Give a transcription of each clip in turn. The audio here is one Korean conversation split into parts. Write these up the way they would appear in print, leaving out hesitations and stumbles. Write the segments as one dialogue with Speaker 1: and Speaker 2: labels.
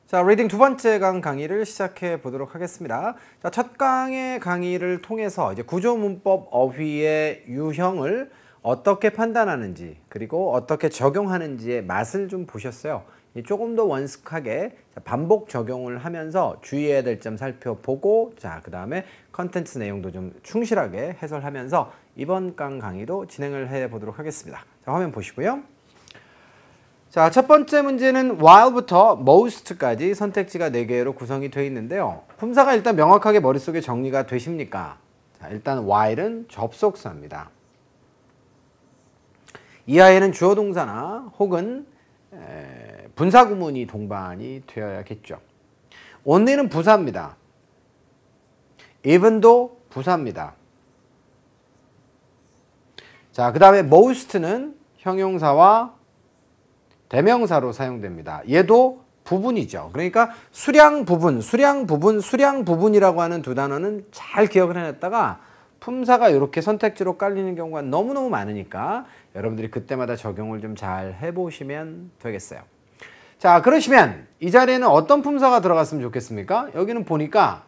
Speaker 1: 자, 리딩 두 번째 강 강의를 시작해 보도록 하겠습니다. 자, 첫 강의 강의를 통해서 이제 구조문법 어휘의 유형을 어떻게 판단하는지 그리고 어떻게 적용하는지의 맛을 좀 보셨어요. 조금 더 원숙하게 반복 적용을 하면서 주의해야 될 점 살펴보고, 자, 그 다음에 컨텐츠 내용도 좀 충실하게 해설하면서 이번 강 강의도 진행을 해 보도록 하겠습니다. 자, 화면 보시고요. 자, 첫 번째 문제는 while부터 most까지 선택지가 4개로 구성이 되어 있는데요. 품사가 일단 명확하게 머릿속에 정리가 되십니까? 자, 일단 while은 접속사입니다. 이하에는 주어 동사나 혹은 분사 구문이 동반이 되어야겠죠. only는 부사입니다. even도 부사입니다. 자, 그 다음에 most는 형용사와 대명사로 사용됩니다. 얘도 부분이죠. 그러니까 수량 부분, 수량 부분, 수량 부분이라고 하는 두 단어는 잘 기억을 해놨다가 품사가 이렇게 선택지로 깔리는 경우가 너무너무 많으니까 여러분들이 그때마다 적용을 좀 잘 해보시면 되겠어요. 자, 그러시면 이 자리에는 어떤 품사가 들어갔으면 좋겠습니까? 여기는 보니까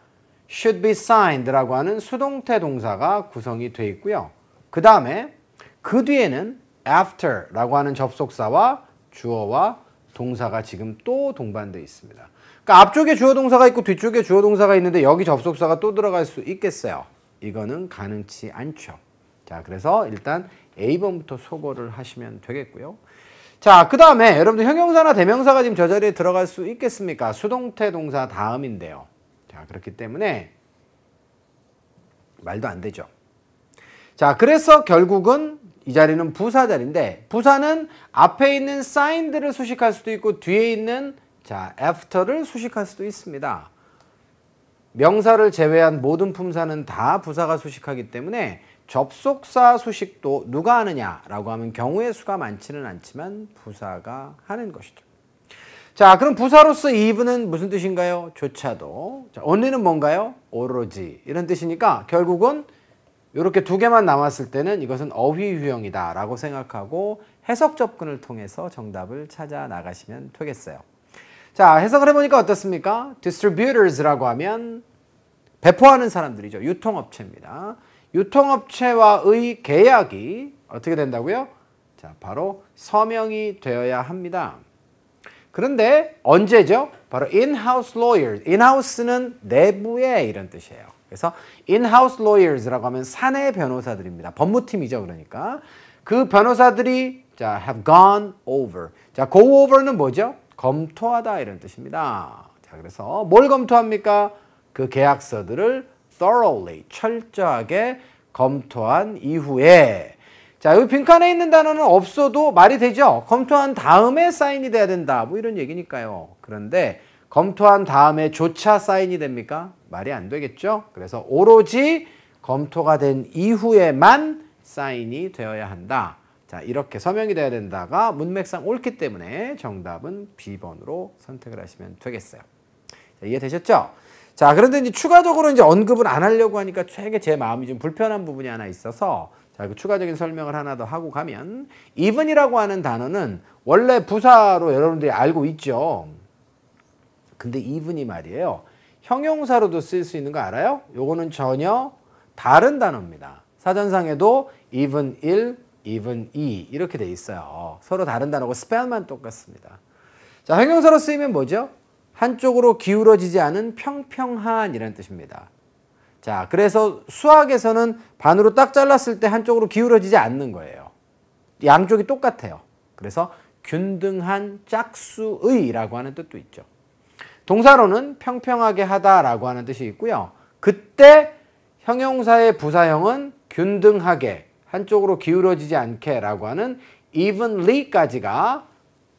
Speaker 1: should be signed라고 하는 수동태 동사가 구성이 되어 있고요. 그 다음에 그 뒤에는 after라고 하는 접속사와 주어와 동사가 지금 또 동반되어 있습니다. 그러니까 앞쪽에 주어 동사가 있고 뒤쪽에 주어 동사가 있는데 여기 접속사가 또 들어갈 수 있겠어요? 이거는 가능치 않죠. 자, 그래서 일단 A번부터 소거를 하시면 되겠고요. 자, 그 다음에 여러분들 형용사나 대명사가 지금 저 자리에 들어갈 수 있겠습니까? 수동태 동사 다음인데요. 자, 그렇기 때문에 말도 안 되죠. 자, 그래서 결국은 이 자리는 부사 자리인데, 부사는 앞에 있는 signed를 수식할 수도 있고 뒤에 있는 자, after를 수식할 수도 있습니다. 명사를 제외한 모든 품사는 다 부사가 수식하기 때문에 접속사 수식도 누가 하느냐라고 하면 경우의 수가 많지는 않지만 부사가 하는 것이죠. 자, 그럼 부사로서 even은 무슨 뜻인가요? 조차도. 자, only는 뭔가요? 오로지. 이런 뜻이니까 결국은 이렇게 두 개만 남았을 때는 이것은 어휘 유형이다 라고 생각하고 해석 접근을 통해서 정답을 찾아 나가시면 되겠어요. 자, 해석을 해보니까 어떻습니까? distributors라고 하면 배포하는 사람들이죠. 유통업체입니다. 유통업체와의 계약이 어떻게 된다고요? 자, 바로 서명이 되어야 합니다. 그런데 언제죠? 바로 in-house lawyers. in-house는 내부의 이런 뜻이에요. 그래서 in-house lawyers라고 하면 사내 변호사들입니다. 법무팀이죠, 그러니까. 그 변호사들이 자, have gone over. 자, go over는 뭐죠? 검토하다 이런 뜻입니다. 자, 그래서 뭘 검토합니까? 그 계약서들을 thoroughly, 철저하게 검토한 이후에 자, 여기 빈칸에 있는 단어는 없어도 말이 되죠? 검토한 다음에 사인이 돼야 된다. 뭐 이런 얘기니까요. 그런데 검토한 다음에 조차 사인이 됩니까? 말이 안 되겠죠? 그래서 오로지 검토가 된 이후에만 사인이 되어야 한다. 자, 이렇게 서명이 돼야 된다가 문맥상 옳기 때문에 정답은 B번으로 선택을 하시면 되겠어요. 자, 이해되셨죠? 자, 그런데 이제 추가적으로 이제 언급을 안 하려고 하니까 되게 제 마음이 좀 불편한 부분이 하나 있어서 자, 그 추가적인 설명을 하나 더 하고 가면 even이라고 하는 단어는 원래 부사로 여러분들이 알고 있죠. 근데 even이 말이에요. 형용사로도 쓸 수 있는 거 알아요? 요거는 전혀 다른 단어입니다. 사전상에도 even 1, even 2 이렇게 돼 있어요. 서로 다른 단어고 스펠만 똑같습니다. 자, 형용사로 쓰이면 뭐죠? 한쪽으로 기울어지지 않은 평평한 이라는 뜻입니다. 자, 그래서 수학에서는 반으로 딱 잘랐을 때 한쪽으로 기울어지지 않는 거예요. 양쪽이 똑같아요. 그래서 균등한 짝수의라고 하는 뜻도 있죠. 동사로는 평평하게 하다라고 하는 뜻이 있고요. 그때 형용사의 부사형은 균등하게, 한쪽으로 기울어지지 않게 라고 하는 evenly까지가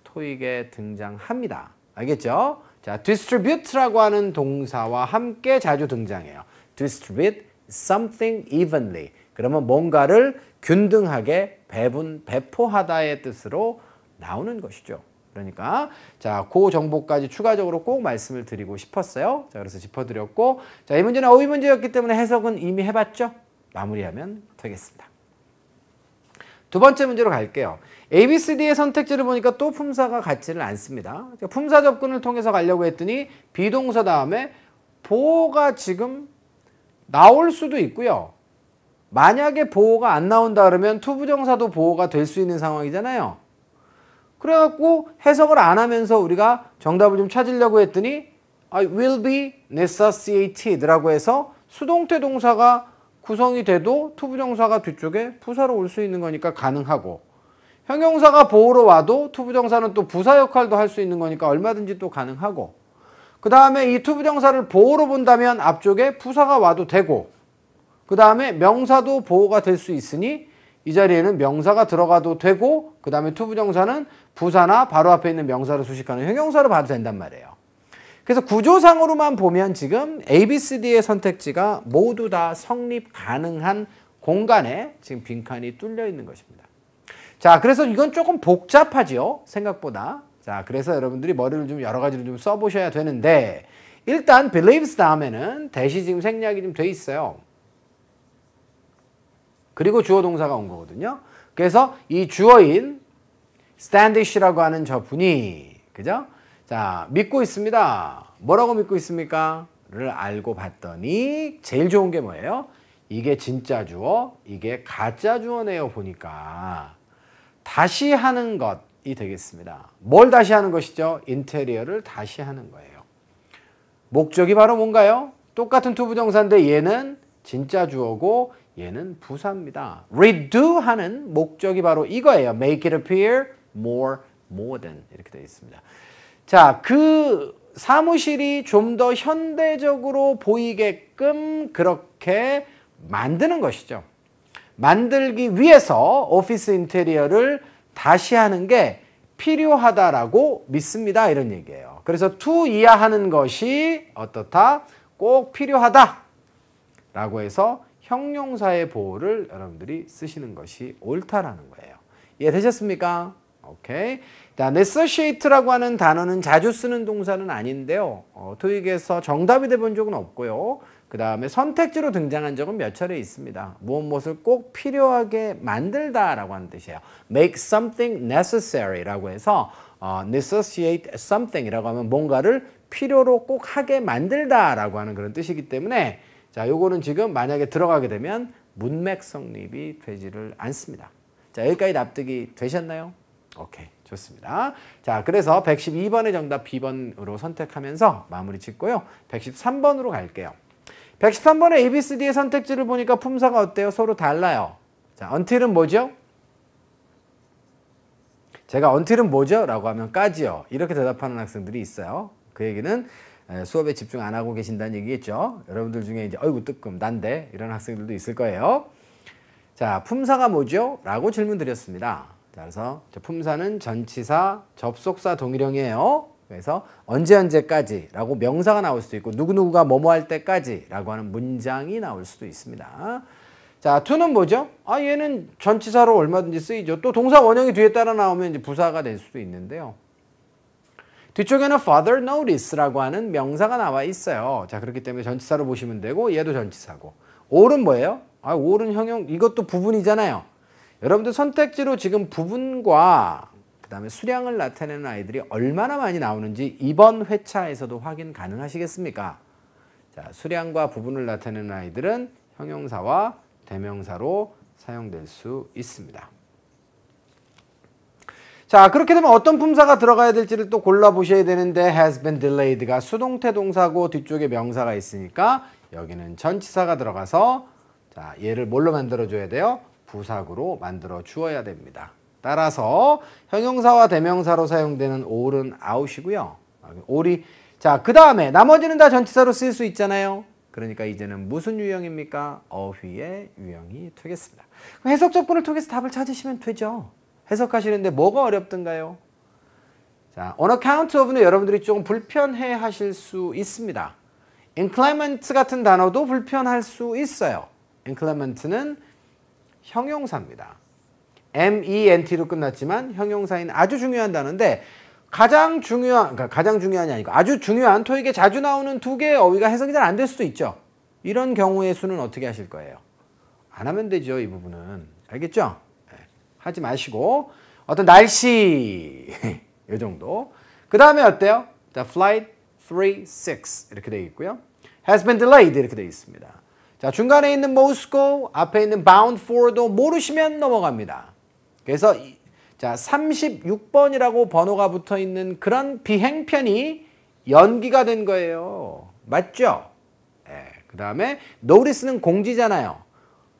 Speaker 1: 토익에 등장합니다. 알겠죠? 자, distribute라고 하는 동사와 함께 자주 등장해요. distribute something evenly. 그러면 뭔가를 균등하게 배포하다의 뜻으로 나오는 것이죠. 그러니까 자, 그 정보까지 추가적으로 꼭 말씀을 드리고 싶었어요. 자, 그래서 짚어드렸고, 자, 이 문제는 어휘 문제였기 때문에 해석은 이미 해봤죠? 마무리하면 되겠습니다. 두 번째 문제로 갈게요. A, B, C, D의 선택지를 보니까 또 품사가 같지를 않습니다. 품사 접근을 통해서 가려고 했더니 비동사 다음에 보호가 지금 나올 수도 있고요. 만약에 보호가 안 나온다 그러면 투부정사도 보호가 될 수 있는 상황이잖아요. 그래갖고 해석을 안 하면서 우리가 정답을 좀 찾으려고 했더니 will be necessitated 라고 해서 수동태 동사가 구성이 돼도 투부정사가 뒤쪽에 부사로 올 수 있는 거니까 가능하고, 형용사가 보호로 와도 투부정사는 또 부사 역할도 할 수 있는 거니까 얼마든지 또 가능하고, 그 다음에 이 투부정사를 보호로 본다면 앞쪽에 부사가 와도 되고, 그 다음에 명사도 보호가 될 수 있으니 이 자리에는 명사가 들어가도 되고, 그 다음에 투부정사는 부사나 바로 앞에 있는 명사를 수식하는 형용사로 봐도 된단 말이에요. 그래서 구조상으로만 보면 지금 A, B, C, D의 선택지가 모두 다 성립 가능한 공간에 지금 빈칸이 뚫려 있는 것입니다. 자, 그래서 이건 조금 복잡하죠, 생각보다. 자, 그래서 여러분들이 머리를 좀 여러 가지로 좀 써보셔야 되는데, 일단 believes 다음에는 대시 지금 생략이 좀 돼 있어요. 그리고 주어 동사가 온 거거든요. 그래서 이 주어인 standish라고 하는 저 분이, 그죠? 자, 믿고 있습니다. 뭐라고 믿고 있습니까? 를 알고 봤더니 제일 좋은 게 뭐예요? 이게 진짜 주어, 이게 가짜 주어네요. 보니까 다시 하는 것이 되겠습니다. 뭘 다시 하는 것이죠? 인테리어를 다시 하는 거예요. 목적이 바로 뭔가요? 똑같은 투부정사인데 얘는 진짜 주어고 얘는 부사입니다. redo 하는 목적이 바로 이거예요. make it appear more modern 이렇게 되어 있습니다. 자, 그 사무실이 좀 더 현대적으로 보이게끔 그렇게 만드는 것이죠. 만들기 위해서 오피스 인테리어를 다시 하는 게 필요하다라고 믿습니다. 이런 얘기예요. 그래서 to 이하하는 것이 어떻다? 꼭 필요하다 라고 해서 형용사의 보호를 여러분들이 쓰시는 것이 옳다라는 거예요. 이해되셨습니까? 오케이. 자, necessitate라고 하는 단어는 자주 쓰는 동사는 아닌데요. 토익에서 정답이 돼본 적은 없고요. 그 다음에 선택지로 등장한 적은 몇 차례 있습니다. 무엇을 꼭 필요하게 만들다라고 하는 뜻이에요. make something necessary라고 해서 necessitate something이라고 하면 뭔가를 필요로 꼭 하게 만들다라고 하는 그런 뜻이기 때문에, 자, 요거는 지금 만약에 들어가게 되면 문맥 성립이 되지를 않습니다. 자, 여기까지 납득이 되셨나요? 오케이, 좋습니다. 자, 그래서 112번의 정답 B번으로 선택하면서 마무리 짓고요. 113번으로 갈게요. 113번의 A, B, C, D의 선택지를 보니까 품사가 어때요? 서로 달라요. 자, until은 뭐죠? 제가 until은 뭐죠? 라고 하면 까지요. 이렇게 대답하는 학생들이 있어요. 그 얘기는 수업에 집중 안 하고 계신다는 얘기겠죠. 여러분들 중에 이제 어이구 뜨끔 난데 이런 학생들도 있을 거예요. 자, 품사가 뭐죠? 라고 질문 드렸습니다. 자, 그래서 품사는 전치사, 접속사 동일형이에요. 그래서 언제까지 라고 명사가 나올 수도 있고 누구누구가 뭐뭐 할 때까지 라고 하는 문장이 나올 수도 있습니다. 자, to는 뭐죠? 얘는 전치사로 얼마든지 쓰이죠. 또 동사 원형이 뒤에 따라 나오면 이제 부사가 될 수도 있는데요. 뒤쪽에는 father notice라고 하는 명사가 나와 있어요. 자, 그렇기 때문에 전치사로 보시면 되고 얘도 전치사고. all은 뭐예요? all은 형용, 이것도 부분이잖아요. 여러분들 선택지로 지금 부분과 그 다음에 수량을 나타내는 아이들이 얼마나 많이 나오는지 이번 회차에서도 확인 가능하시겠습니까? 자, 수량과 부분을 나타내는 아이들은 형용사와 대명사로 사용될 수 있습니다. 자, 그렇게 되면 어떤 품사가 들어가야 될지를 또 골라보셔야 되는데 has been delayed가 수동태 동사고 뒤쪽에 명사가 있으니까 여기는 전치사가 들어가서, 자, 얘를 뭘로 만들어줘야 돼요? 부사구로 만들어 주어야 됩니다. 따라서 형용사와 대명사로 사용되는 all은 out이고요. all이, 자, 그 다음에 나머지는 다 전치사로 쓸 수 있잖아요. 그러니까 이제는 무슨 유형입니까? 어휘의 유형이 되겠습니다. 그럼 해석 접근을 통해서 답을 찾으시면 되죠. 해석하시는데 뭐가 어렵던가요? 자, on account of는 여러분들이 조금 불편해 하실 수 있습니다. inclement 같은 단어도 불편할 수 있어요. inclement는 형용사입니다. MENT로 끝났지만 형용사인 아주 중요한 단어인데 가장 중요한이 아니고 아주 중요한 토익에 자주 나오는 두 개의 어휘가 해석이 잘 안 될 수도 있죠. 이런 경우의 수는 어떻게 하실 거예요? 안 하면 되죠. 이 부분은. 알겠죠? 네. 하지 마시고 어떤 날씨 이 정도. 그 다음에 어때요? 자, flight 36 이렇게 되어 있고요. has been delayed 이렇게 되어 있습니다. 자, 중간에 있는 Moscow, 앞에 있는 bound for도 모르시면 넘어갑니다. 그래서 자, 36번이라고 번호가 붙어 있는 그런 비행편이 연기가 된 거예요. 맞죠? 네. 그 다음에 notice는 공지잖아요.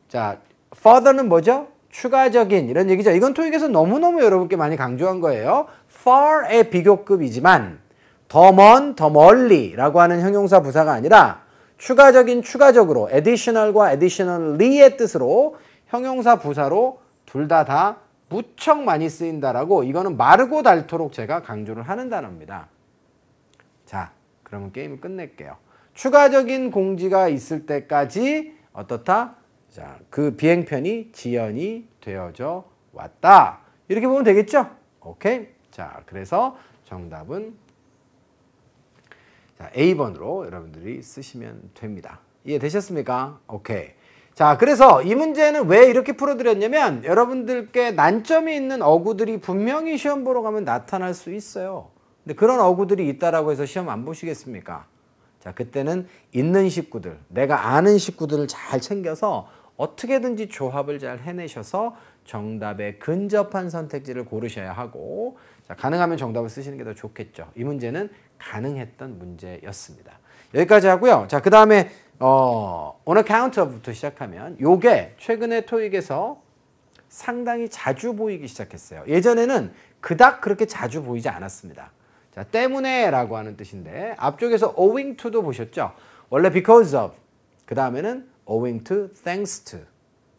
Speaker 1: 자, further는 뭐죠? 추가적인 이런 얘기죠. 이건 토익에서 너무너무 여러분께 많이 강조한 거예요. far의 비교급이지만 더 먼, 더 멀리라고 하는 형용사 부사가 아니라 추가적인, 추가적으로 additional과 additionally의 뜻으로 형용사 부사로 둘 다 무척 많이 쓰인다라고 이거는 마르고 닳도록 제가 강조를 하는 단어입니다. 자, 그러면 게임을 끝낼게요. 추가적인 공지가 있을 때까지 어떻다? 자, 그 비행편이 지연이 되어져 왔다. 이렇게 보면 되겠죠? 오케이. 자, 그래서 정답은 자, A번으로 여러분들이 쓰시면 됩니다. 이해되셨습니까? 오케이. 자, 그래서 이 문제는 왜 이렇게 풀어드렸냐면 여러분들께 난점이 있는 어구들이 분명히 시험 보러 가면 나타날 수 있어요. 근데 그런 어구들이 있다라고 해서 시험 안 보시겠습니까? 자, 그때는 있는 식구들, 내가 아는 식구들을 잘 챙겨서 어떻게든지 조합을 잘 해내셔서 정답에 근접한 선택지를 고르셔야 하고, 자, 가능하면 정답을 쓰시는 게 더 좋겠죠. 이 문제는 가능했던 문제였습니다. 여기까지 하고요. 자, 그 다음에 on account of부터 시작하면 요게 최근에 토익에서 상당히 자주 보이기 시작했어요. 예전에는 그닥 그렇게 자주 보이지 않았습니다. 자, 때문에 라고 하는 뜻인데 앞쪽에서 owing to도 보셨죠? 원래 because of, 그 다음에는 owing to, thanks to,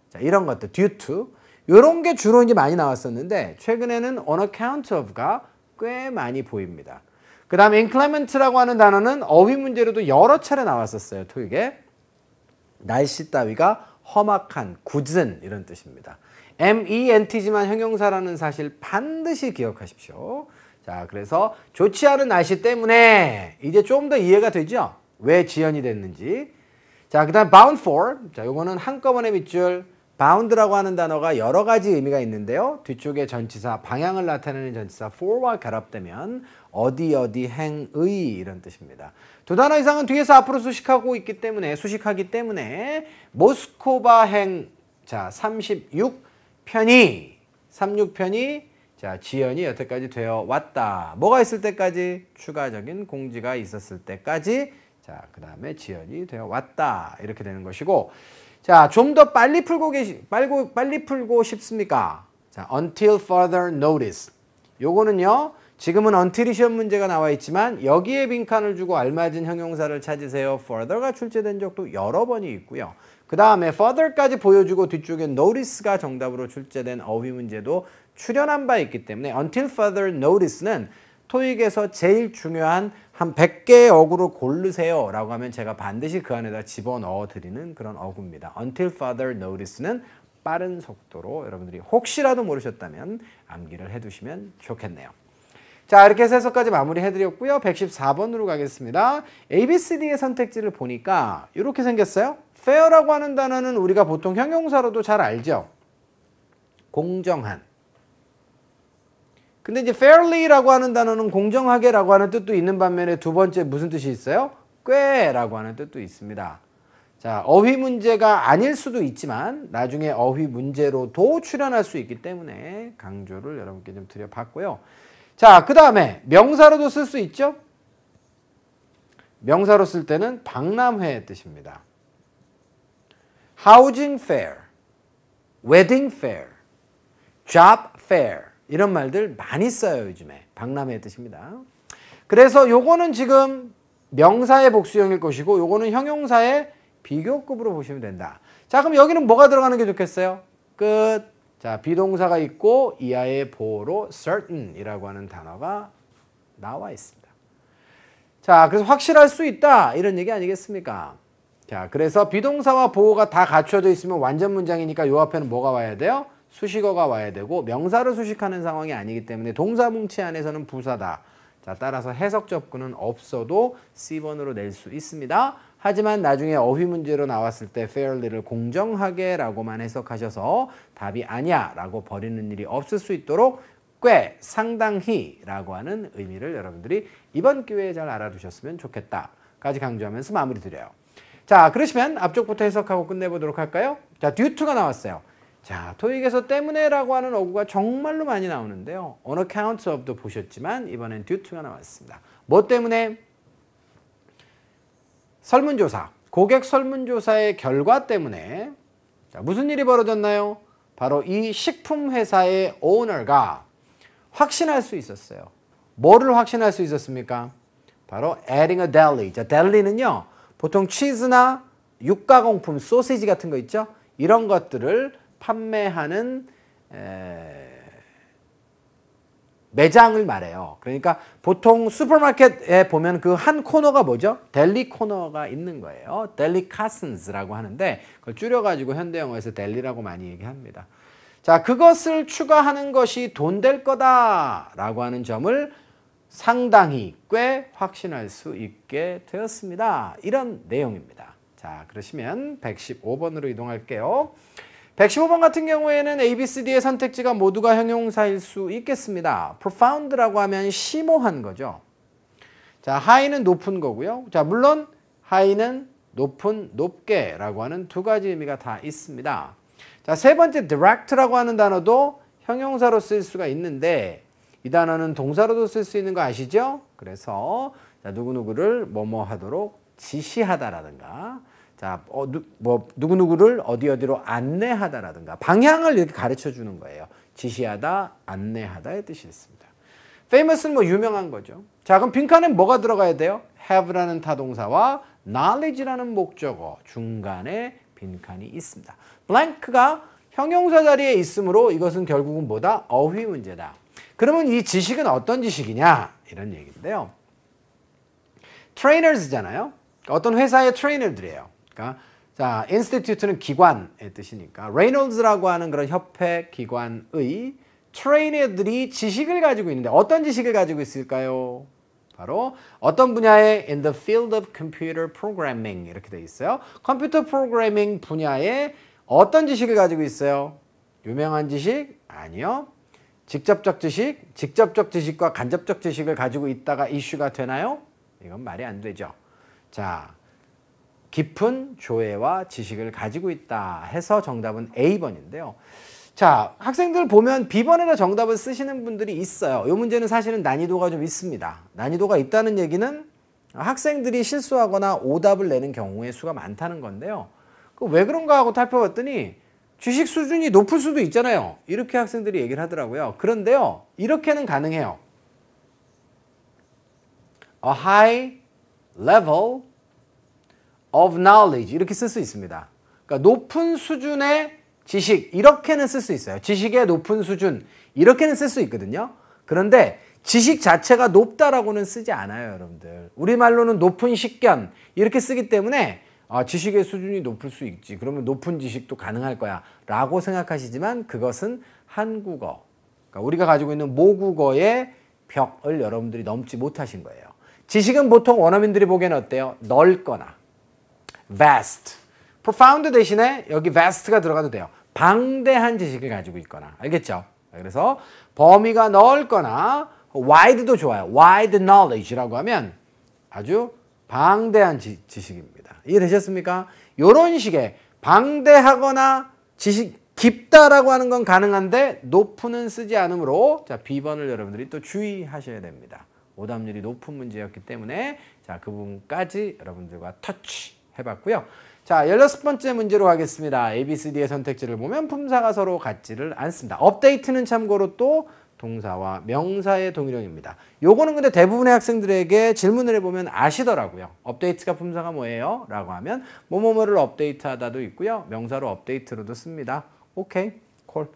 Speaker 1: 자, 이런 것들, due to, 이런 게 주로 이제 많이 나왔었는데 최근에는 on account of가 꽤 많이 보입니다. 그 다음에 inclement라고 하는 단어는 어휘 문제로도 여러 차례 나왔었어요. 토익에. 날씨 따위가 험악한, 굳은 이런 뜻입니다. ment지만 형용사라는 사실 반드시 기억하십시오. 자, 그래서 좋지 않은 날씨 때문에 이제 좀 더 이해가 되죠? 왜 지연이 됐는지. 자, 그 다음 bound for. 자, 요거는 한꺼번에 밑줄. bound라고 하는 단어가 여러 가지 의미가 있는데요. 뒤쪽에 전치사, 방향을 나타내는 전치사 for와 결합되면 어디 어디 행의 이런 뜻입니다. 두 단어 이상은 뒤에서 앞으로 수식하기 때문에 모스코바 행, 자, 36편이 자, 지연이 여태까지 되어 왔다. 뭐가 있을 때까지? 추가적인 공지가 있었을 때까지. 자, 그 다음에 지연이 되어 왔다. 이렇게 되는 것이고, 자, 좀 더 빨리 풀고 싶습니까? 자, until further notice. 요거는요, 지금은 until이 시험 문제가 나와 있지만 여기에 빈칸을 주고 알맞은 형용사를 찾으세요. further가 출제된 적도 여러 번이 있고요. 그 다음에 further까지 보여주고 뒤쪽에 notice가 정답으로 출제된 어휘 문제도 출연한 바 있기 때문에 until further notice는 토익에서 제일 중요한 한 100개의 어구를 고르세요 라고 하면 제가 반드시 그 안에다 집어넣어 드리는 그런 어구입니다. until further notice는 빠른 속도로 여러분들이 혹시라도 모르셨다면 암기를 해두시면 좋겠네요. 자, 이렇게 해서 해석까지 마무리해드렸고요. 114번으로 가겠습니다. ABCD의 선택지를 보니까 이렇게 생겼어요. fair라고 하는 단어는 우리가 보통 형용사로도 잘 알죠. 공정한. 근데 이제 fairly라고 하는 단어는 공정하게라고 하는 뜻도 있는 반면에 두 번째 무슨 뜻이 있어요? 꽤라고 하는 뜻도 있습니다. 자, 어휘 문제가 아닐 수도 있지만 나중에 어휘 문제로도 출연할 수 있기 때문에 강조를 여러분께 좀 드려봤고요. 자, 그 다음에 명사로도 쓸 수 있죠? 명사로 쓸 때는 박람회의 뜻입니다. housing fair, wedding fair, job fair 이런 말들 많이 써요, 요즘에. 박람회의 뜻입니다. 그래서 요거는 지금 명사의 복수형일 것이고 요거는 형용사의 비교급으로 보시면 된다. 자, 그럼 여기는 뭐가 들어가는 게 좋겠어요? 끝. 자, 비동사가 있고 이하의 보호로 certain이라고 하는 단어가 나와 있습니다. 자, 그래서 확실할 수 있다 이런 얘기 아니겠습니까? 자, 그래서 비동사와 보호가 다 갖춰져 있으면 완전 문장이니까 요 앞에는 뭐가 와야 돼요? 수식어가 와야 되고 명사를 수식하는 상황이 아니기 때문에 동사 뭉치 안에서는 부사다. 자, 따라서 해석 접근은 없어도 C번으로 낼 수 있습니다. 하지만 나중에 어휘 문제로 나왔을 때 fairly를 공정하게 라고만 해석하셔서 답이 아니야 라고 버리는 일이 없을 수 있도록 꽤, 상당히 라고 하는 의미를 여러분들이 이번 기회에 잘 알아두셨으면 좋겠다 까지 강조하면서 마무리 드려요. 자, 그러시면 앞쪽부터 해석하고 끝내보도록 할까요? 자, due to가 나왔어요. 자, 토익에서 때문에 라고 하는 어구가 정말로 많이 나오는데요. on account of도 보셨지만 이번엔 due to가 나왔습니다. 뭐 때문에? 설문조사, 고객 설문조사의 결과 때문에 자, 무슨 일이 벌어졌나요? 바로 이 식품회사의 오너가 확신할 수 있었어요. 뭐를 확신할 수 있었습니까? 바로 adding a deli. 자, deli는요, 보통 치즈나 육가공품, 소시지 같은 거 있죠? 이런 것들을 판매하는 매장을 말해요. 그러니까 보통 슈퍼마켓에 보면 그 한 코너가 뭐죠? 델리 코너가 있는 거예요. 델리카슨스라고 하는데 그걸 줄여가지고 현대영어에서 델리라고 많이 얘기합니다. 자, 그것을 추가하는 것이 돈 될 거다라고 하는 점을 상당히 꽤 확신할 수 있게 되었습니다. 이런 내용입니다. 자, 그러시면 115번으로 이동할게요. 115번 같은 경우에는 A, B, C, D의 선택지가 모두가 형용사일 수 있겠습니다. profound라고 하면 심오한 거죠. 자, high는 높은 거고요. 자, 물론 high는 높은, 높게라고 하는 두 가지 의미가 다 있습니다. 자, 세 번째 direct라고 하는 단어도 형용사로 쓸 수가 있는데 이 단어는 동사로도 쓸 수 있는 거 아시죠? 그래서 자, 누구누구를 뭐뭐 하도록 지시하다라든가 자, 누구누구를 어디어디로 안내하다라든가 방향을 이렇게 가르쳐 주는 거예요. 지시하다, 안내하다의 뜻이 있습니다. famous는 뭐 유명한 거죠. 자, 그럼 빈칸에 뭐가 들어가야 돼요? have라는 타동사와 knowledge라는 목적어 중간에 빈칸이 있습니다. blank가 형용사 자리에 있으므로 이것은 결국은 뭐다? 어휘 문제다. 그러면 이 지식은 어떤 지식이냐? 이런 얘기인데요. trainers잖아요. 어떤 회사의 트레이너들이에요. 그러니까 자, institute는 기관의 뜻이니까 Reynolds라고 하는 그런 협회 기관의 트레이너들이 지식을 가지고 있는데 어떤 지식을 가지고 있을까요? 바로 어떤 분야에 in the field of computer programming 이렇게 돼 있어요. 컴퓨터 프로그래밍 분야에 어떤 지식을 가지고 있어요? 유명한 지식? 아니요. 직접적 지식? 직접적 지식과 간접적 지식을 가지고 있다가 이슈가 되나요? 이건 말이 안 되죠. 자, 깊은 조회와 지식을 가지고 있다 해서 정답은 A번인데요. 자, 학생들 보면 B번에다 정답을 쓰시는 분들이 있어요. 이 문제는 사실은 난이도가 좀 있습니다. 난이도가 있다는 얘기는 학생들이 실수하거나 오답을 내는 경우의 수가 많다는 건데요. 왜 그런가 하고 살펴봤더니 지식 수준이 높을 수도 있잖아요. 이렇게 학생들이 얘기를 하더라고요. 그런데요, 이렇게는 가능해요. A high level of knowledge 이렇게 쓸 수 있습니다. 그러니까 높은 수준의 지식 이렇게는 쓸 수 있어요. 지식의 높은 수준 이렇게는 쓸 수 있거든요. 그런데 지식 자체가 높다라고는 쓰지 않아요, 여러분들. 우리말로는 높은 식견 이렇게 쓰기 때문에 지식의 수준이 높을 수 있지. 그러면 높은 지식도 가능할 거야 라고 생각하시지만 그것은 한국어, 그러니까 우리가 가지고 있는 모국어의 벽을 여러분들이 넘지 못하신 거예요. 지식은 보통 원어민들이 보기에는 어때요? 넓거나 vast, profound 대신에 여기 vast가 들어가도 돼요. 방대한 지식을 가지고 있거나, 알겠죠? 그래서 범위가 넓거나 wide도 좋아요. wide knowledge라고 하면 아주 방대한 지식입니다. 이해되셨습니까? 이런 식의 방대하거나 지식 깊다라고 하는 건 가능한데 높은은 쓰지 않으므로 자, B번을 여러분들이 또 주의하셔야 됩니다. 오답률이 높은 문제였기 때문에 자, 그 부분까지 여러분들과 터치 해봤고요. 자, 16번째 문제로 가겠습니다. A, B, C, D의 선택지를 보면 품사가 서로 같지를 않습니다. 업데이트는 참고로 또 동사와 명사의 동일형입니다. 요거는 근데 대부분의 학생들에게 질문을 해보면 아시더라고요. 업데이트가 품사가 뭐예요? 라고 하면 뭐뭐뭐를 업데이트하다도 있고요. 명사로 업데이트로도 씁니다. 오케이, 콜.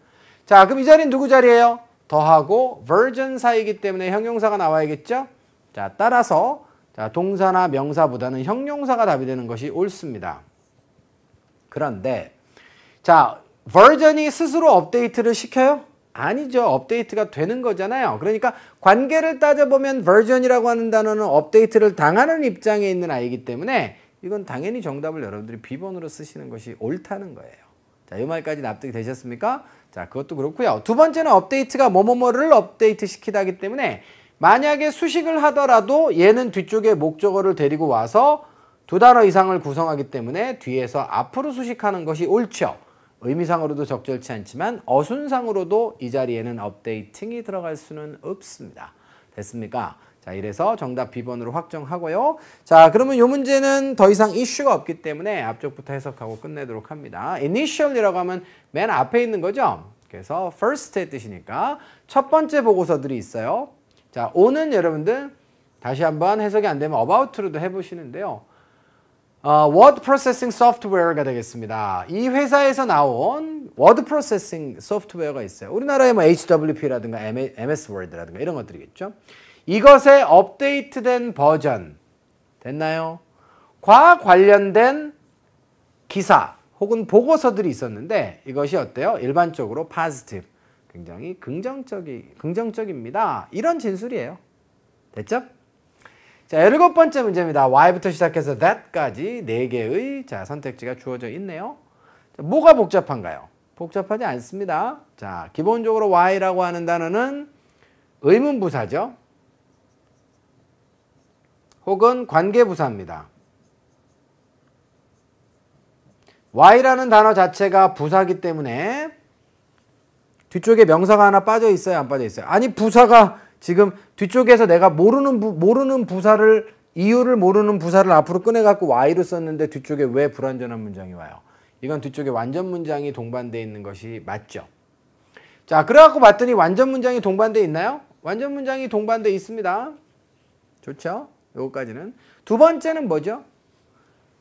Speaker 1: 자, 그럼 이 자리는 누구 자리예요? 더하고 version 사이기 때문에 형용사가 나와야겠죠? 자, 따라서 자, 동사나 명사보다는 형용사가 답이 되는 것이 옳습니다. 그런데 자, version이 스스로 업데이트를 시켜요? 아니죠. 업데이트가 되는 거잖아요. 그러니까 관계를 따져보면 version이라고 하는 단어는 업데이트를 당하는 입장에 있는 아이기 때문에 이건 당연히 정답을 여러분들이 B번으로 쓰시는 것이 옳다는 거예요. 자, 이 말까지 납득이 되셨습니까? 자, 그것도 그렇고요. 두 번째는 업데이트가 뭐뭐뭐를 업데이트 시키다기 때문에 만약에 수식을 하더라도 얘는 뒤쪽에 목적어를 데리고 와서 두 단어 이상을 구성하기 때문에 뒤에서 앞으로 수식하는 것이 옳죠. 의미상으로도 적절치 않지만 어순상으로도 이 자리에는 업데이팅이 들어갈 수는 없습니다. 됐습니까? 자, 이래서 정답 B번으로 확정하고요. 자, 그러면 이 문제는 더 이상 이슈가 없기 때문에 앞쪽부터 해석하고 끝내도록 합니다. initial이라고 하면 맨 앞에 있는 거죠. 그래서 first의 뜻이니까 첫 번째 보고서들이 있어요. 자, O는 여러분들 다시 한번 해석이 안 되면 about로도 해보시는데요. word processing software가 되겠습니다. 이 회사에서 나온 word processing 소프트웨어가 있어요. 우리나라에 뭐 HWP라든가 MS Word라든가 이런 것들이겠죠. 이것의 업데이트된 버전 됐나요? 과 관련된 기사 혹은 보고서들이 있었는데 이것이 어때요? 일반적으로 positive, 굉장히 긍정적입니다. 이런 진술이에요. 됐죠? 자, 7번째 문제입니다. Y부터 시작해서 that까지 4개의 자, 선택지가 주어져 있네요. 자, 뭐가 복잡한가요? 복잡하지 않습니다. 자, 기본적으로 Y라고 하는 단어는 의문부사죠. 혹은 관계부사입니다. Y라는 단어 자체가 부사기 때문에 뒤쪽에 명사가 하나 빠져 있어요? 안 빠져 있어요? 아니, 부사가 지금 뒤쪽에서 내가 모르는 부사를, 이유를 모르는 부사를 앞으로 꺼내갖고 Y로 썼는데 뒤쪽에 왜 불완전한 문장이 와요? 이건 뒤쪽에 완전 문장이 동반되어 있는 것이 맞죠? 자, 그래갖고 봤더니 완전 문장이 동반되어 있나요? 완전 문장이 동반되어 있습니다. 좋죠? 요거까지는. 두 번째는 뭐죠?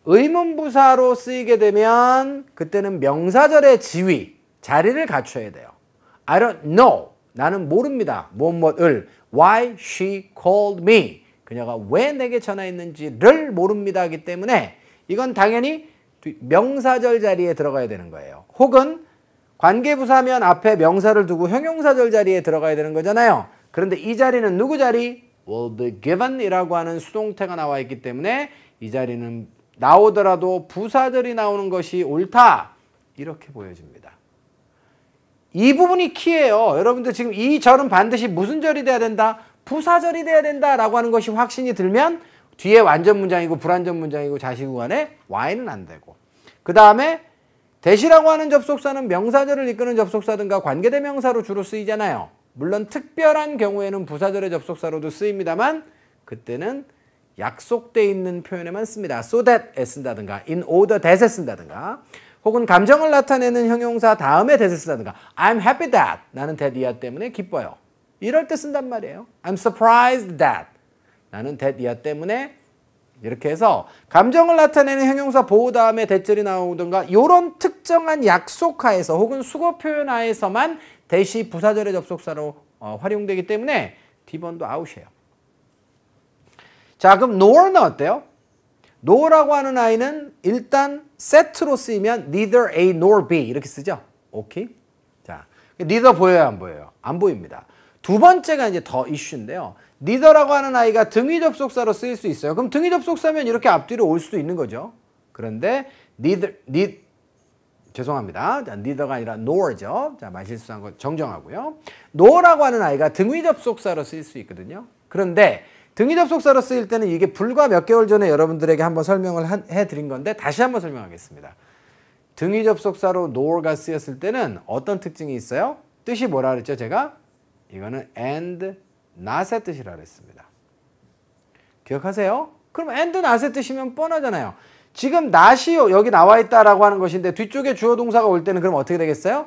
Speaker 1: 의문부사로 쓰이게 되면 그때는 명사절의 지위, 자리를 갖춰야 돼요. I don't know. 나는 모릅니다. 무엇을. Why she called me. 그녀가 왜 내게 전화했는지를 모릅니다 하기 때문에 이건 당연히 명사절 자리에 들어가야 되는 거예요. 혹은 관계부사면 앞에 명사를 두고 형용사절 자리에 들어가야 되는 거잖아요. 그런데 이 자리는 누구 자리? will be given 이라고 하는 수동태가 나와 있기 때문에 이 자리는 나오더라도 부사절이 나오는 것이 옳다. 이렇게 보여집니다. 이 부분이 키예요. 여러분들 지금 이 절은 반드시 무슨 절이 돼야 된다? 부사절이 돼야 된다라고 하는 것이 확신이 들면 뒤에 완전 문장이고 불완전 문장이고 자시구간에 Y는 안 되고, 그 다음에 대시라고 하는 접속사는 명사절을 이끄는 접속사든가 관계대명사로 주로 쓰이잖아요. 물론 특별한 경우에는 부사절의 접속사로도 쓰입니다만 그때는 약속되어 있는 표현에만 씁니다. so that에 쓴다든가 in order that에 쓴다든가 혹은 감정을 나타내는 형용사 다음에 that을 쓴다든가 I'm happy that, 나는 that 이하 때문에 기뻐요. 이럴 때 쓴단 말이에요. I'm surprised that, 나는 that 이하 때문에, 이렇게 해서 감정을 나타내는 형용사 보호 다음에 that절이 나오든가 이런 특정한 약속하에서 혹은 수거 표현하에서만 that이 부사절의 접속사로 활용되기 때문에 D번도 아웃이에요. 자, 그럼 nor는 어때요? nor라고 하는 아이는 일단 set로 쓰이면 neither A nor B 이렇게 쓰죠. 오케이? 자, neither 보여요, 안 보여요? 안 보입니다. 두 번째가 이제 더 이슈인데요. neither라고 하는 아이가 등위 접속사로 쓰일 수 있어요. 그럼 등위 접속사면 이렇게 앞뒤로 올 수도 있는 거죠. 그런데 죄송합니다. 자, neither가 아니라 nor죠. 자, 말실수한 거 정정하고요. nor라고 하는 아이가 등위 접속사로 쓰일 수 있거든요. 그런데 등위 접속사로 쓰일 때는 이게 불과 몇 개월 전에 여러분들에게 한번 설명을 해드린 건데 다시 한번 설명하겠습니다. 등위 접속사로 nor가 쓰였을 때는 어떤 특징이 있어요? 뜻이 뭐라 그랬죠, 제가? 이거는 and, not의 뜻이라 그랬습니다. 기억하세요? 그럼 and, not의 뜻이면 뻔하잖아요. 지금 not이 여기 나와 있다라고 하는 것인데 뒤쪽에 주어 동사가 올 때는 그럼 어떻게 되겠어요?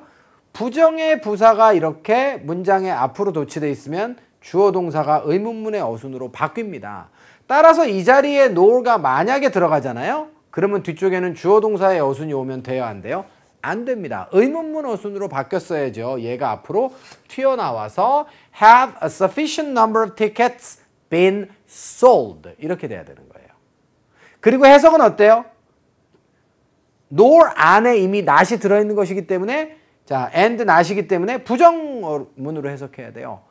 Speaker 1: 부정의 부사가 이렇게 문장의 앞으로 도치되어 있으면 주어 동사가 의문문의 어순으로 바뀝니다. 따라서 이 자리에 nor가 만약에 들어가잖아요. 그러면 뒤쪽에는 주어 동사의 어순이 오면 돼요, 안 돼요? 안 됩니다. 의문문 어순으로 바뀌었어야죠. 얘가 앞으로 튀어나와서 have a sufficient number of tickets been sold 이렇게 돼야 되는 거예요. 그리고 해석은 어때요? nor 안에 이미 not이 들어있는 것이기 때문에 자, and not이기 때문에 부정문으로 해석해야 돼요.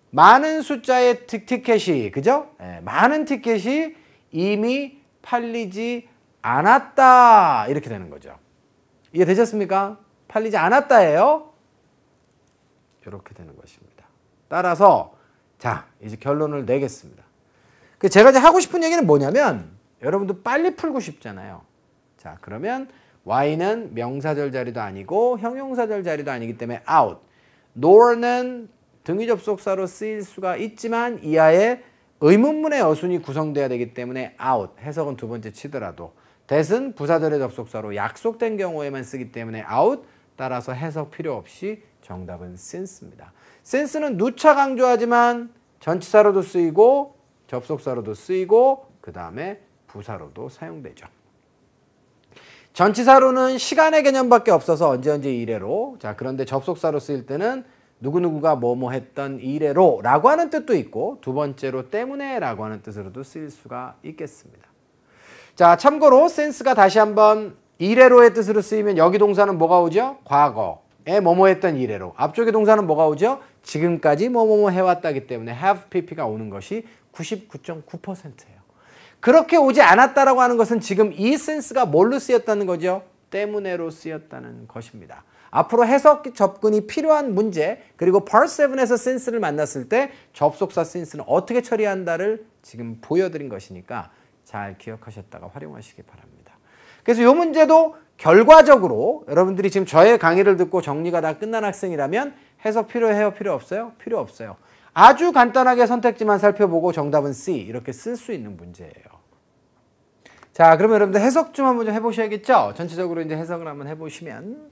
Speaker 1: 많은 숫자의 티켓이, 그죠? 네, 많은 티켓이 이미 팔리지 않았다 이렇게 되는 거죠. 이해되셨습니까? 팔리지 않았다예요. 이렇게 되는 것입니다. 따라서 자 이제 결론을 내겠습니다. 제가 이제 하고 싶은 얘기는 뭐냐면 여러분도 빨리 풀고 싶잖아요. 자 그러면 Y는 명사절 자리도 아니고 형용사절 자리도 아니기 때문에 out. nor는 등위 접속사로 쓰일 수가 있지만 이하에 의문문의 어순이 구성돼야 되기 때문에 out. 해석은 두 번째 치더라도. that은 부사절의 접속사로 약속된 경우에만 쓰기 때문에 out. 따라서 해석 필요 없이 정답은 since입니다. since는 누차 강조하지만 전치사로도 쓰이고 접속사로도 쓰이고 그 다음에 부사로도 사용되죠. 전치사로는 시간의 개념밖에 없어서 언제 이래로. 자 그런데 접속사로 쓰일 때는 누구누구가 뭐뭐 했던 이래로 라고 하는 뜻도 있고 두 번째로 때문에 라고 하는 뜻으로도 쓰일 수가 있겠습니다. 자 참고로 since가 다시 한번 이래로의 뜻으로 쓰이면 여기 동사는 뭐가 오죠? 과거에 뭐뭐 했던 이래로. 앞쪽의 동사는 뭐가 오죠? 지금까지 뭐뭐뭐 해왔다기 때문에 have pp가 오는 것이 99.9%예요. 그렇게 오지 않았다라고 하는 것은 지금 이 since가 뭘로 쓰였다는 거죠? 때문에로 쓰였다는 것입니다. 앞으로 해석 접근이 필요한 문제 그리고 part 7에서 since를 만났을 때 접속사 since는 어떻게 처리한다를 지금 보여드린 것이니까 잘 기억하셨다가 활용하시기 바랍니다. 그래서 이 문제도 결과적으로 여러분들이 지금 저의 강의를 듣고 정리가 다 끝난 학생이라면 해석 필요해요? 필요 없어요? 필요 없어요. 아주 간단하게 선택지만 살펴보고 정답은 C 이렇게 쓸 수 있는 문제예요. 자, 그러면 여러분들 해석 좀 한번 해보셔야겠죠? 전체적으로 이제 해석을 한번 해보시면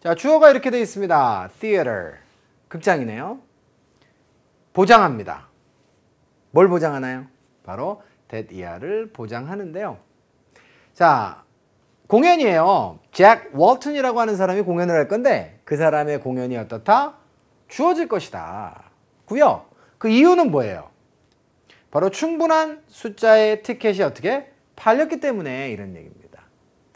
Speaker 1: 자, 주어가 이렇게 되어 있습니다. theater, 극장이네요. 보장합니다. 뭘 보장하나요? 바로 that year를 보장하는데요. 자, 공연이에요. 잭 월튼이라고 하는 사람이 공연을 할 건데 그 사람의 공연이 어떻다? 주어질 것이다. 고요. 그 이유는 뭐예요? 바로 충분한 숫자의 티켓이 어떻게 팔렸기 때문에 이런 얘기입니다.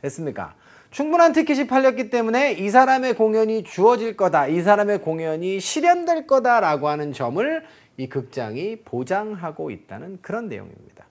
Speaker 1: 됐습니까? 충분한 티켓이 팔렸기 때문에 이 사람의 공연이 주어질 거다. 이 사람의 공연이 실현될 거다라고 하는 점을 이 극장이 보장하고 있다는 그런 내용입니다.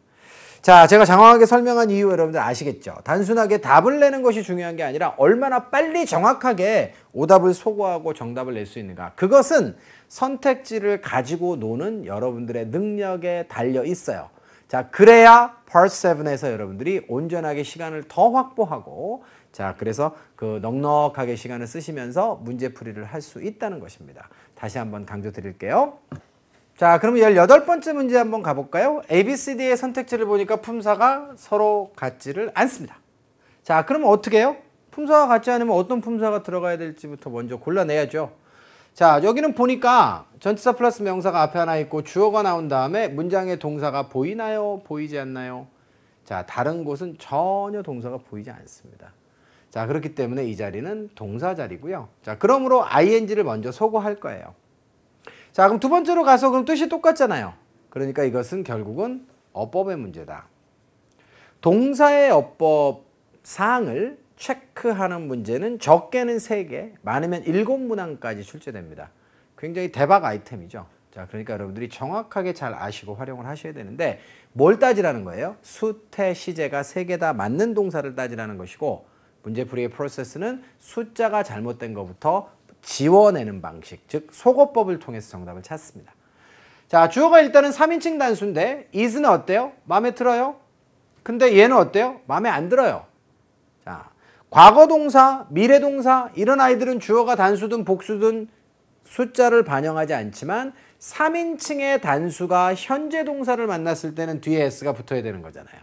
Speaker 1: 자, 제가 장황하게 설명한 이유 여러분들 아시겠죠? 단순하게 답을 내는 것이 중요한 게 아니라 얼마나 빨리 정확하게 오답을 소거하고 정답을 낼 수 있는가. 그것은 선택지를 가지고 노는 여러분들의 능력에 달려 있어요. 자, 그래야 Part 7에서 여러분들이 온전하게 시간을 더 확보하고 자, 그래서 그 넉넉하게 시간을 쓰시면서 문제풀이를 할 수 있다는 것입니다. 다시 한번 강조 드릴게요. 자, 그럼 18번째 문제 한번 가볼까요? ABCD의 선택지를 보니까 품사가 서로 같지를 않습니다. 자, 그러면 어떻게 해요? 품사가 같지 않으면 어떤 품사가 들어가야 될지부터 먼저 골라내야죠. 자, 여기는 보니까 전치사 플러스 명사가 앞에 하나 있고 주어가 나온 다음에 문장의 동사가 보이나요? 보이지 않나요? 자, 다른 곳은 전혀 동사가 보이지 않습니다. 자, 그렇기 때문에 이 자리는 동사 자리고요. 자, 그러므로 ing를 먼저 소거할 거예요. 자, 그럼 두 번째로 가서 그럼 뜻이 똑같잖아요. 그러니까 이것은 결국은 어법의 문제다. 동사의 어법 사항을 체크하는 문제는 적게는 3개, 많으면 7문항까지 출제됩니다. 굉장히 대박 아이템이죠. 자, 그러니까 여러분들이 정확하게 잘 아시고 활용을 하셔야 되는데 뭘 따지라는 거예요? 수태, 시제가 3개 다 맞는 동사를 따지라는 것이고 문제풀이의 프로세스는 숫자가 잘못된 것부터 지워내는 방식, 즉 속어법을 통해서 정답을 찾습니다. 자, 주어가 일단은 3인칭 단수인데 is는 어때요? 마음에 들어요? 근데 얘는 어때요? 마음에 안 들어요. 자, 과거 동사, 미래 동사 이런 아이들은 주어가 단수든 복수든 숫자를 반영하지 않지만 3인칭의 단수가 현재 동사를 만났을 때는 뒤에 s가 붙어야 되는 거잖아요.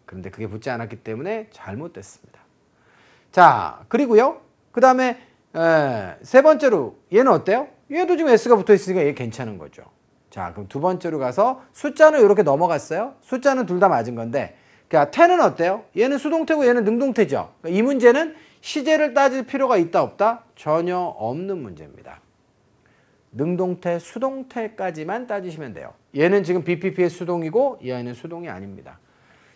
Speaker 1: 그런데 그게 붙지 않았기 때문에 잘못됐습니다. 자, 그리고요. 그 다음에 세 번째로 얘는 어때요? 얘도 지금 s가 붙어 있으니까 얘 괜찮은 거죠. 자, 그럼 두 번째로 가서 숫자는 이렇게 넘어갔어요. 숫자는 둘 다 맞은 건데 그러니까 태는 어때요? 얘는 수동태고 얘는 능동태죠. 그러니까 이 문제는 시제를 따질 필요가 있다 없다? 전혀 없는 문제입니다. 능동태, 수동태까지만 따지시면 돼요. 얘는 지금 BPP의 수동이고 이 아이는 수동이 아닙니다.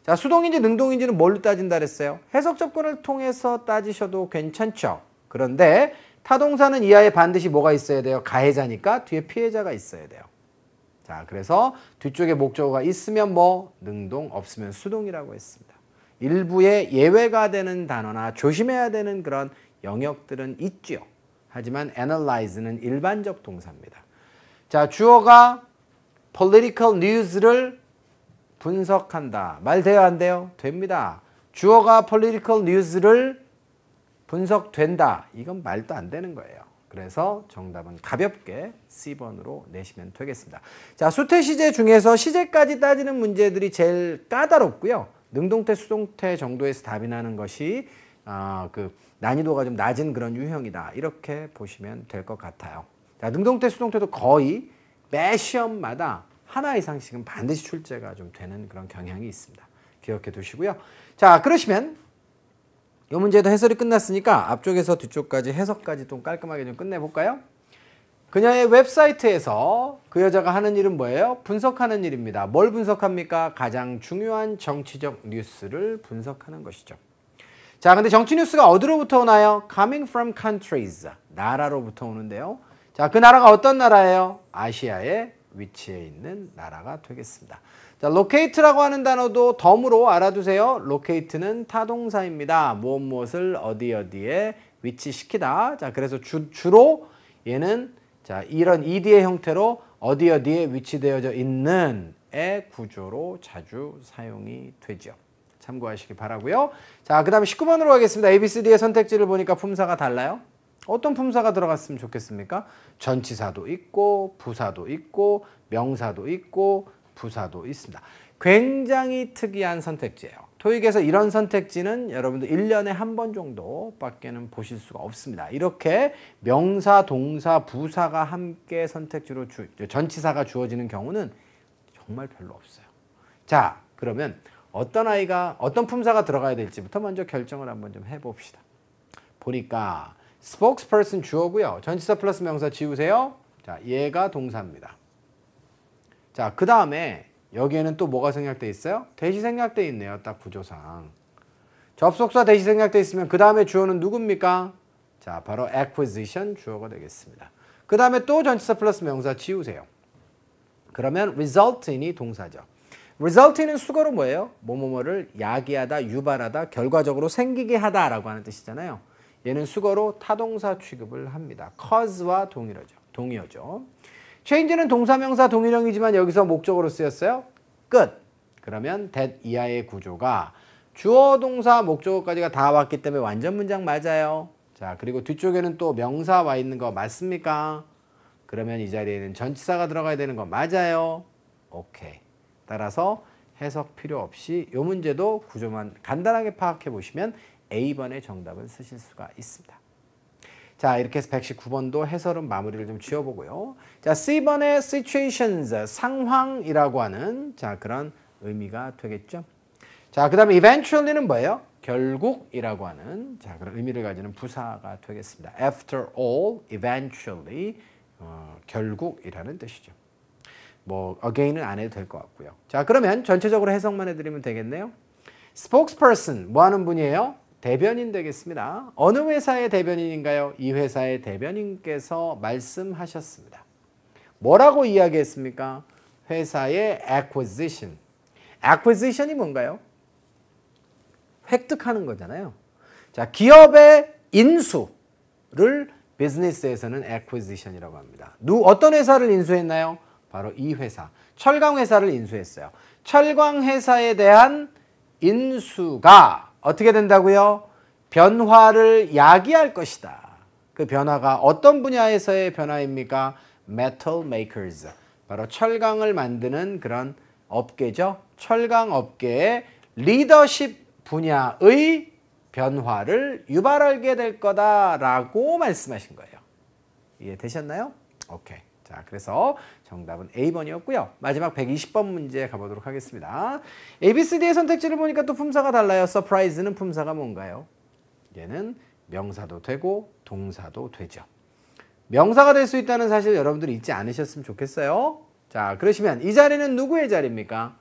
Speaker 1: 자, 수동인지 능동인지는 뭘로 따진다 그랬어요? 해석 접근을 통해서 따지셔도 괜찮죠. 그런데 타동사는 이하에 반드시 뭐가 있어야 돼요? 가해자니까 뒤에 피해자가 있어야 돼요. 자, 그래서 뒤쪽에 목적어가 있으면 뭐 능동, 없으면 수동이라고 했습니다. 일부의 예외가 되는 단어나 조심해야 되는 그런 영역들은 있죠. 하지만 analyze는 일반적 동사입니다. 자, 주어가 political news를 분석한다. 말 돼요, 안 돼요? 됩니다. 주어가 political news를 분석된다. 이건 말도 안 되는 거예요. 그래서 정답은 가볍게 C번으로 내시면 되겠습니다. 자, 수태 시제 중에서 시제까지 따지는 문제들이 제일 까다롭고요. 능동태, 수동태 정도에서 답이 나는 것이 난이도가 좀 낮은 그런 유형이다. 이렇게 보시면 될 것 같아요. 자, 능동태, 수동태도 거의 매 시험마다 하나 이상씩은 반드시 출제가 좀 되는 그런 경향이 있습니다. 기억해 두시고요. 자, 그러시면 이 문제도 해설이 끝났으니까 앞쪽에서 뒤쪽까지 해석까지 좀 깔끔하게 좀 끝내볼까요? 그녀의 웹사이트에서 그 여자가 하는 일은 뭐예요? 분석하는 일입니다. 뭘 분석합니까? 가장 중요한 정치적 뉴스를 분석하는 것이죠. 자, 근데 정치 뉴스가 어디로부터 오나요? Coming from countries. 나라로부터 오는데요. 자, 그 나라가 어떤 나라예요? 아시아에 위치해 있는 나라가 되겠습니다. 자, locate라고 하는 단어도 덤으로 알아두세요. locate는 타동사입니다. 무엇을 어디에 위치시키다. 자, 그래서 주로 얘는 자, 이런 ed의 형태로 어디에 위치되어져 있는 의 구조로 자주 사용이 되죠. 참고하시기 바라고요. 자, 그 다음에 19번으로 가겠습니다. ABCD의 선택지를 보니까 품사가 달라요. 어떤 품사가 들어갔으면 좋겠습니까? 전치사도 있고 부사도 있고 명사도 있고 부사도 있습니다. 굉장히 특이한 선택지예요. 토익에서 이런 선택지는 여러분들 1년에 한 번 정도밖에는 보실 수가 없습니다. 이렇게 명사, 동사, 부사가 함께 선택지로 전치사가 주어지는 경우는 정말 별로 없어요. 자, 그러면 어떤 품사가 들어가야 될지부터 먼저 결정을 한번 좀 해봅시다. 보니까 spokesperson 주어고요. 전치사 플러스 명사 지우세요. 자, 얘가 동사입니다. 자, 그 다음에 여기에는 또 뭐가 생략돼 있어요? 대시 생략돼 있네요. 딱 구조상. 접속사 대시 생략돼 있으면 그 다음에 주어는 누굽니까? 자, 바로 acquisition 주어가 되겠습니다. 그 다음에 또 전치사 플러스 명사 지우세요. 그러면 result인이 동사죠. result인은 수거로 뭐예요? 뭐뭐뭐를 야기하다, 유발하다, 결과적으로 생기게 하다라고 하는 뜻이잖아요. 얘는 수거로 타동사 취급을 합니다. cause와 동의어죠. change는 동사명사 동일형이지만 여기서 목적으로 쓰였어요. 끝. 그러면 that 이하의 구조가 주어, 동사, 목적어까지가 다 왔기 때문에 완전 문장 맞아요. 자, 그리고 뒤쪽에는 또 명사 와 있는 거 맞습니까? 그러면 이 자리에는 전치사가 들어가야 되는 거 맞아요. 오케이. 따라서 해석 필요 없이 이 문제도 구조만 간단하게 파악해 보시면 A번의 정답은 쓰실 수가 있습니다. 자, 이렇게 해서 119번도 해설은 마무리를 좀 지어보고요. 자, C번의 situations, 상황이라고 하는 자, 그런 의미가 되겠죠. 자, 그 다음에 eventually는 뭐예요? 결국이라고 하는 자, 그런 의미를 가지는 부사가 되겠습니다. After all, eventually, 결국이라는 뜻이죠. 뭐 again은 안 해도 될 것 같고요. 자, 그러면 전체적으로 해석만 해드리면 되겠네요. spokesperson, 뭐 하는 분이에요? 대변인 되겠습니다. 어느 회사의 대변인인가요? 이 회사의 대변인께서 말씀하셨습니다. 뭐라고 이야기했습니까? 회사의 acquisition. acquisition이 뭔가요? 획득하는 거잖아요. 자, 기업의 인수를 비즈니스에서는 acquisition이라고 합니다. 어떤 회사를 인수했나요? 바로 이 회사. 철강 회사를 인수했어요. 철강 회사에 대한 인수가 어떻게 된다고요? 변화를 야기할 것이다. 그 변화가 어떤 분야에서의 변화입니까? Metal makers. 바로 철강을 만드는 그런 업계죠. 철강 업계의 리더십 분야의 변화를 유발하게 될 거다라고 말씀하신 거예요. 이해되셨나요? 오케이. 자, 그래서 정답은 A번이었고요. 마지막 120번 문제 가보도록 하겠습니다. ABCD의 선택지를 보니까 또 품사가 달라요. surprise는 품사가 뭔가요? 얘는 명사도 되고 동사도 되죠. 명사가 될 수 있다는 사실 여러분들이 잊지 않으셨으면 좋겠어요. 자, 그러시면 이 자리는 누구의 자리입니까?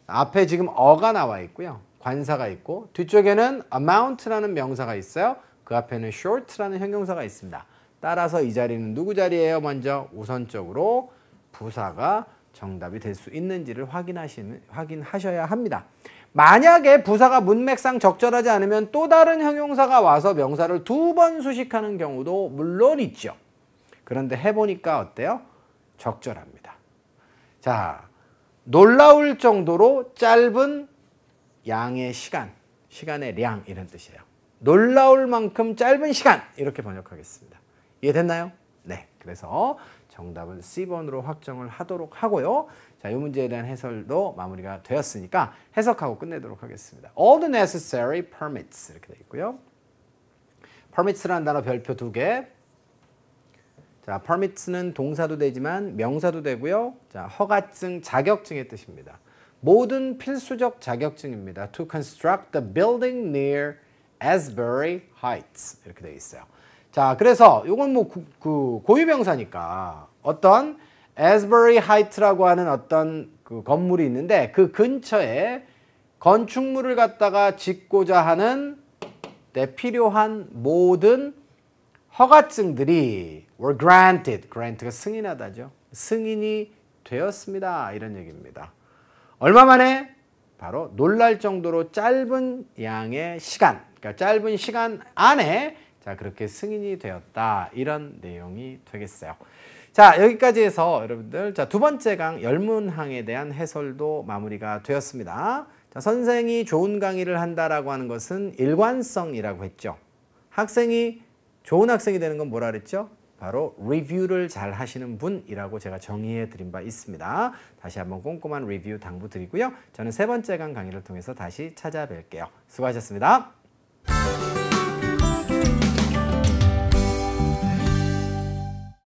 Speaker 1: 앞에 지금 어가 나와 있고요. 관사가 있고 뒤쪽에는 amount라는 명사가 있어요. 그 앞에는 short라는 형용사가 있습니다. 따라서 이 자리는 누구 자리예요? 먼저 우선적으로 부사가 정답이 될 수 있는지를 확인하셔야 합니다. 만약에 부사가 문맥상 적절하지 않으면 또 다른 형용사가 와서 명사를 2번 수식하는 경우도 물론 있죠. 그런데 해보니까 어때요? 적절합니다. 자, 놀라울 정도로 짧은 양의 시간, 시간의 량 이런 뜻이에요. 놀라울 만큼 짧은 시간 이렇게 번역하겠습니다. 이해됐나요? 네, 그래서 정답은 C번으로 확정을 하도록 하고요. 자, 이 문제에 대한 해설도 마무리가 되었으니까 해석하고 끝내도록 하겠습니다. All the necessary permits 이렇게 되어 있고요. permits라는 단어 별표 2개. 자, permits는 동사도 되지만 명사도 되고요. 자, 허가증, 자격증의 뜻입니다. 모든 필수적 자격증입니다. To construct the building near Asbury Heights 이렇게 되어 있어요. 자, 그래서 이건 뭐 고유명사니까 어떤 Asbury Height라고 하는 어떤 그 건물이 있는데 그 근처에 건축물을 갖다가 짓고자 하는 데 필요한 모든 허가증들이 were granted. grant가 승인하다죠. 승인이 되었습니다. 이런 얘기입니다. 얼마 만에? 바로 놀랄 정도로 짧은 양의 시간, 그러니까 짧은 시간 안에 자 그렇게 승인이 되었다. 이런 내용이 되겠어요. 자, 여기까지 해서 여러분들 자, 두 번째 강 열문항에 대한 해설도 마무리가 되었습니다. 자, 선생이 좋은 강의를 한다라고 하는 것은 일관성이라고 했죠. 학생이 좋은 학생이 되는 건 뭐라 그랬죠? 바로 리뷰를 잘 하시는 분이라고 제가 정의해 드린 바 있습니다. 다시 한번 꼼꼼한 리뷰 당부드리고요. 저는 세 번째 강 강의를 통해서 다시 찾아뵐게요. 수고하셨습니다.